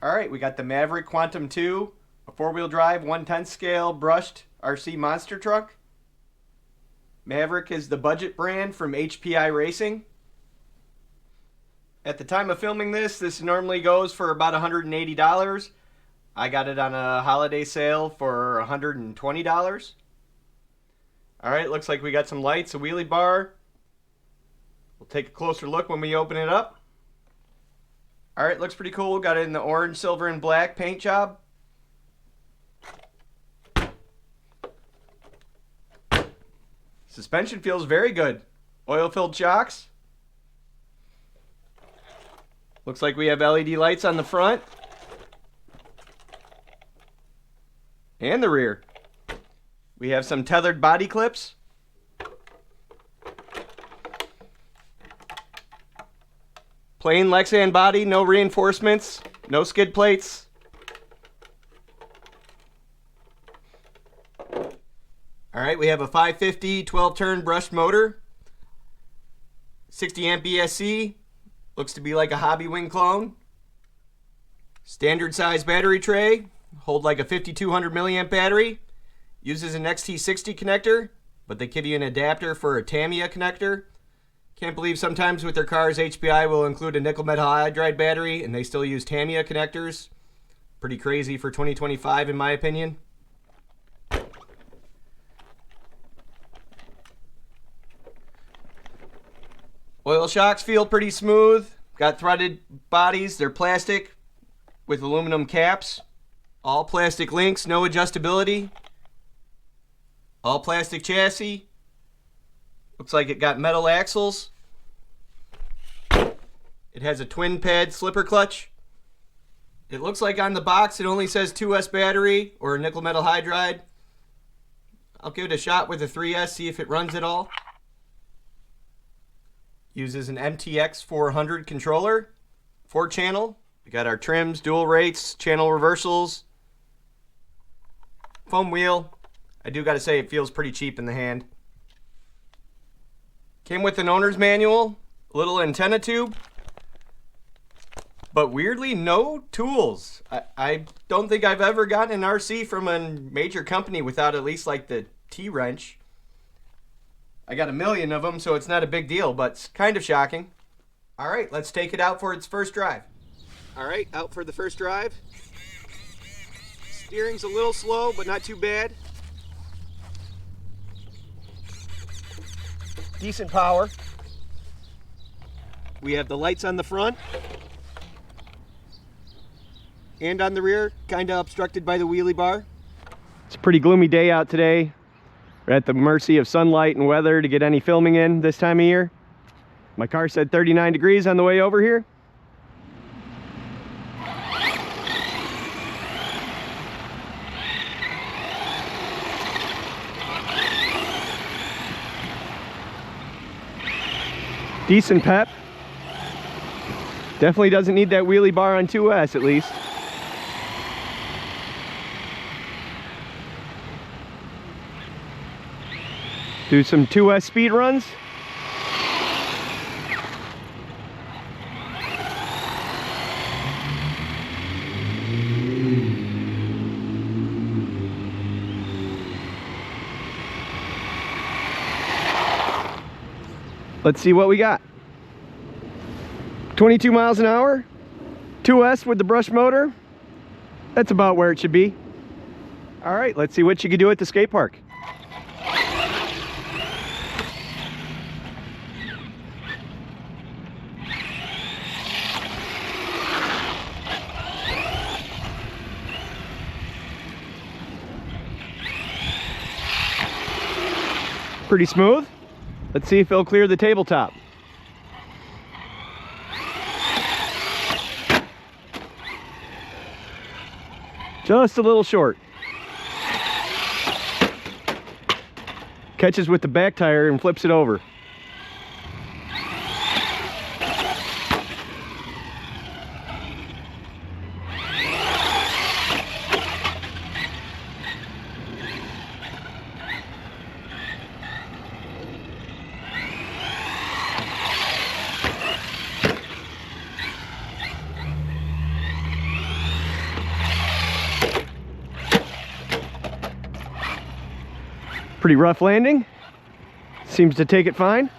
All right, we got the Maverick Quantum 2, a four-wheel drive, 1/10 scale brushed RC monster truck. Maverick is the budget brand from HPI Racing. At the time of filming this normally goes for about $180. I got it on a holiday sale for $120. All right, looks like we got some lights, a wheelie bar. We'll take a closer look when we open it up. All right, looks pretty cool. Got it in the orange, silver, and black paint job. Suspension feels very good. Oil-filled shocks. Looks like we have LED lights on the front and the rear. We have some tethered body clips. Plain Lexan body, no reinforcements, no skid plates. All right, we have a 550 12-turn brushed motor, 60 amp ESC, looks to be like a Hobby Wing clone. Standard size battery tray, hold like a 5200 milliamp battery, uses an XT60 connector, but they give you an adapter for a Tamiya connector. Can't believe sometimes with their cars, HPI will include a nickel metal hydride battery and they still use Tamiya connectors. Pretty crazy for 2025 in my opinion. Oil shocks feel pretty smooth. Got threaded bodies. They're plastic with aluminum caps. All plastic links, no adjustability. All plastic chassis. Looks like it got metal axles. It has a twin pad slipper clutch. It looks like on the box it only says 2S battery or nickel metal hydride. I'll give it a shot with a 3S, see if it runs at all. Uses an MTX 400 controller, 4-channel. We got our trims, dual rates, channel reversals, foam wheel. I do got to say it feels pretty cheap in the hand. Came with an owner's manual, a little antenna tube, but weirdly no tools. I don't think I've ever gotten an RC from a major company without at least like the T-wrench. I got a million of them, so it's not a big deal, but it's kind of shocking. All right, let's take it out for its first drive. All right, out for the first drive. Steering's a little slow, but not too bad. Decent power. We have the lights on the front and on the rear, kind of obstructed by the wheelie bar. It's a pretty gloomy day out today. We're at the mercy of sunlight and weather to get any filming in this time of year. My car said 39 degrees on the way over here. Decent pep. Definitely doesn't need that wheelie bar on 2S at least. Do some 2S speed runs. Let's see what we got. 22 miles an hour, 2S with the brush motor. That's about where it should be. All right, let's see what you can do at the skate park. Pretty smooth. Let's see if it'll clear the tabletop. Just a little short. Catches with the back tire and flips it over. Pretty rough landing. Seems to take it fine.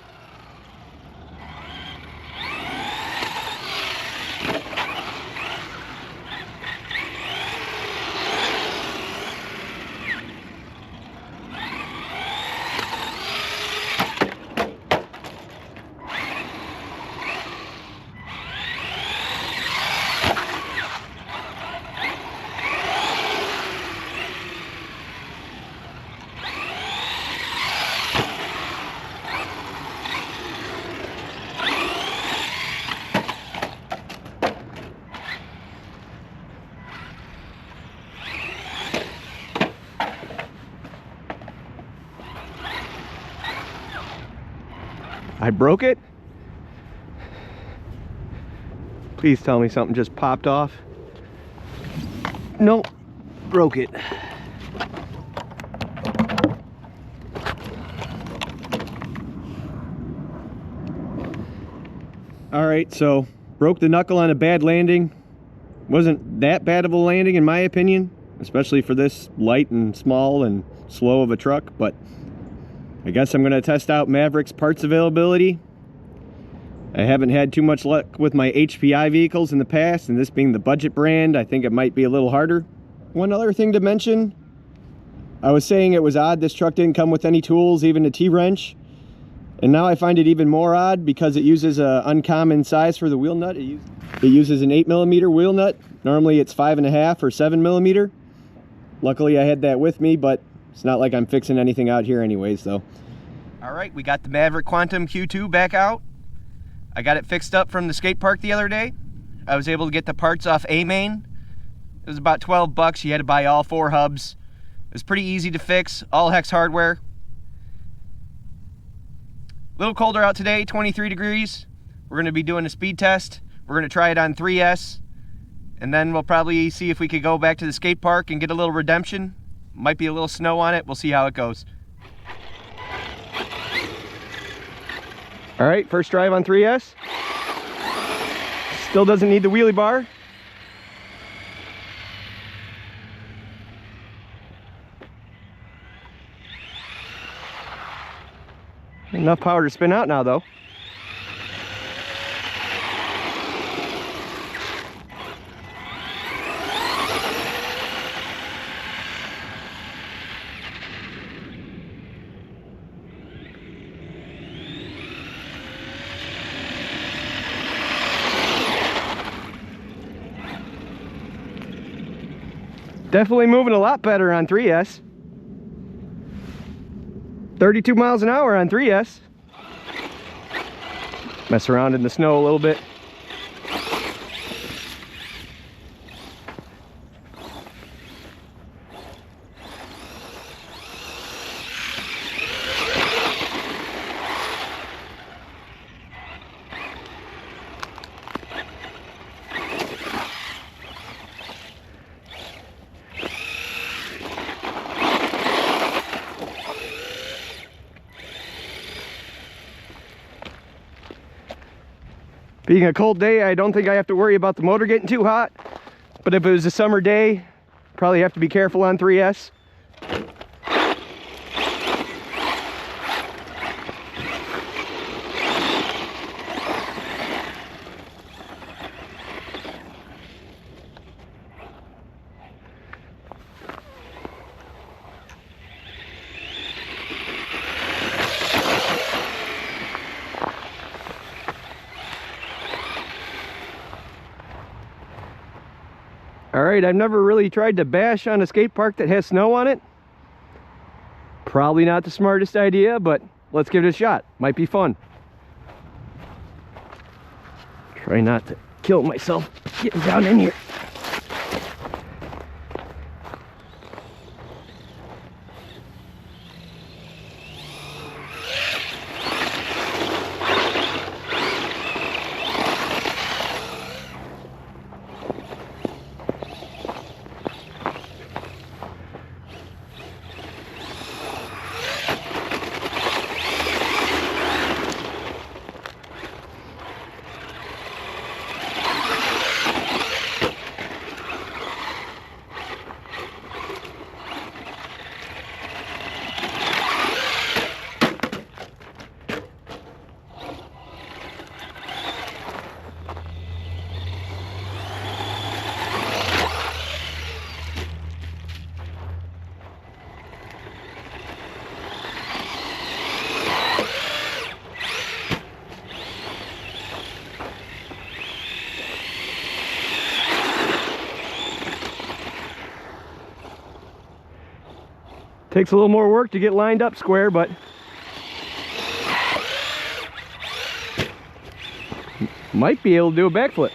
I broke it. Please tell me something just popped off. Nope, broke it. All right, so broke the knuckle on a bad landing. Wasn't that bad of a landing in my opinion, especially for this light and small and slow of a truck, but I guess I'm going to test out Maverick's parts availability. I haven't had too much luck with my HPI vehicles in the past, and this being the budget brand, I think it might be a little harder. One other thing to mention, I was saying it was odd this truck didn't come with any tools, even a T-wrench, and now I find it even more odd because it uses an uncommon size for the wheel nut. It uses an 8mm wheel nut. Normally it's 5.5 or 7mm. Luckily I had that with me, but it's not like I'm fixing anything out here anyways, though. All right, we got the Maverick Quantum Q2 back out. I got it fixed up from the skate park the other day. I was able to get the parts off A-Main. It was about 12 bucks. You had to buy all 4 hubs. It was pretty easy to fix, all hex hardware. A little colder out today, 23 degrees. We're going to be doing a speed test. We're going to try it on 3S. And then we'll probably see if we could go back to the skate park and get a little redemption. Might be a little snow on it. We'll see how it goes. All right, first drive on 3S. Still doesn't need the wheelie bar. Enough power to spin out now, though. Definitely moving a lot better on 3S. 32 miles an hour on 3S. Mess around in the snow a little bit. Being a cold day, I don't think I have to worry about the motor getting too hot. But if it was a summer day, probably have to be careful on 3S. Alright, I've never really tried to bash on a skate park that has snow on it. Probably not the smartest idea, but let's give it a shot. Might be fun. Try not to kill myself getting down in here. Takes a little more work to get lined up square, but might be able to do a backflip.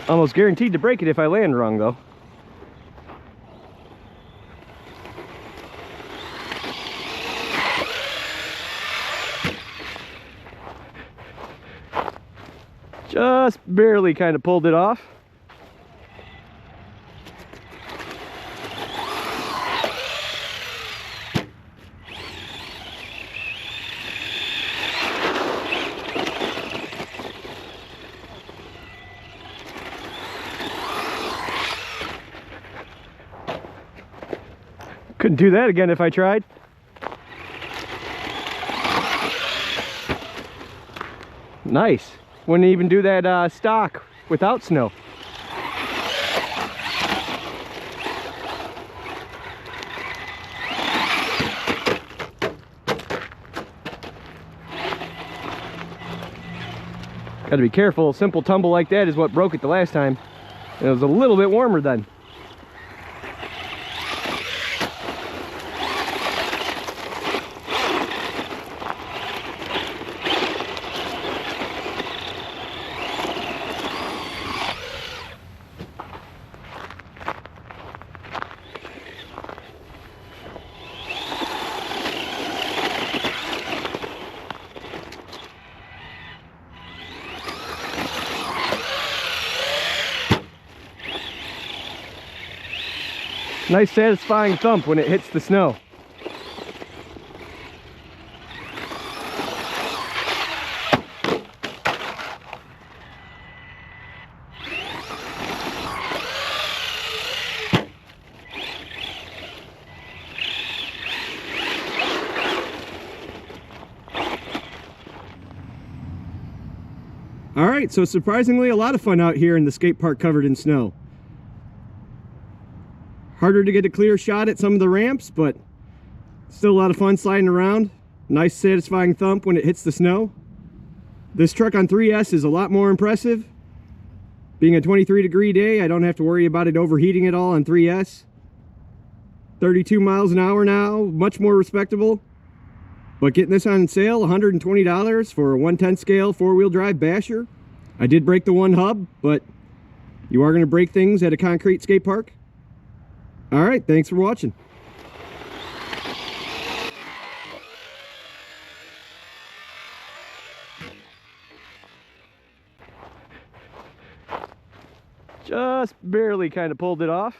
Almost guaranteed to break it if I land wrong, though. Just barely kind of pulled it off. Couldn't do that again if I tried. Nice. Wouldn't even do that stock without snow. Got to be careful. A simple tumble like that is what broke it the last time. It was a little bit warmer then. Nice satisfying thump when it hits the snow. All right, so surprisingly a lot of fun out here in the skate park covered in snow. Harder to get a clear shot at some of the ramps, but still a lot of fun sliding around. Nice satisfying thump when it hits the snow. This truck on 3S is a lot more impressive. Being a 23-degree day, I don't have to worry about it overheating at all on 3S. 32 miles an hour now, much more respectable. But getting this on sale, $120 for a 1/10 scale 4-wheel drive basher. I did break the one hub, but you are going to break things at a concrete skate park. All right, thanks for watching. Just barely kind of pulled it off.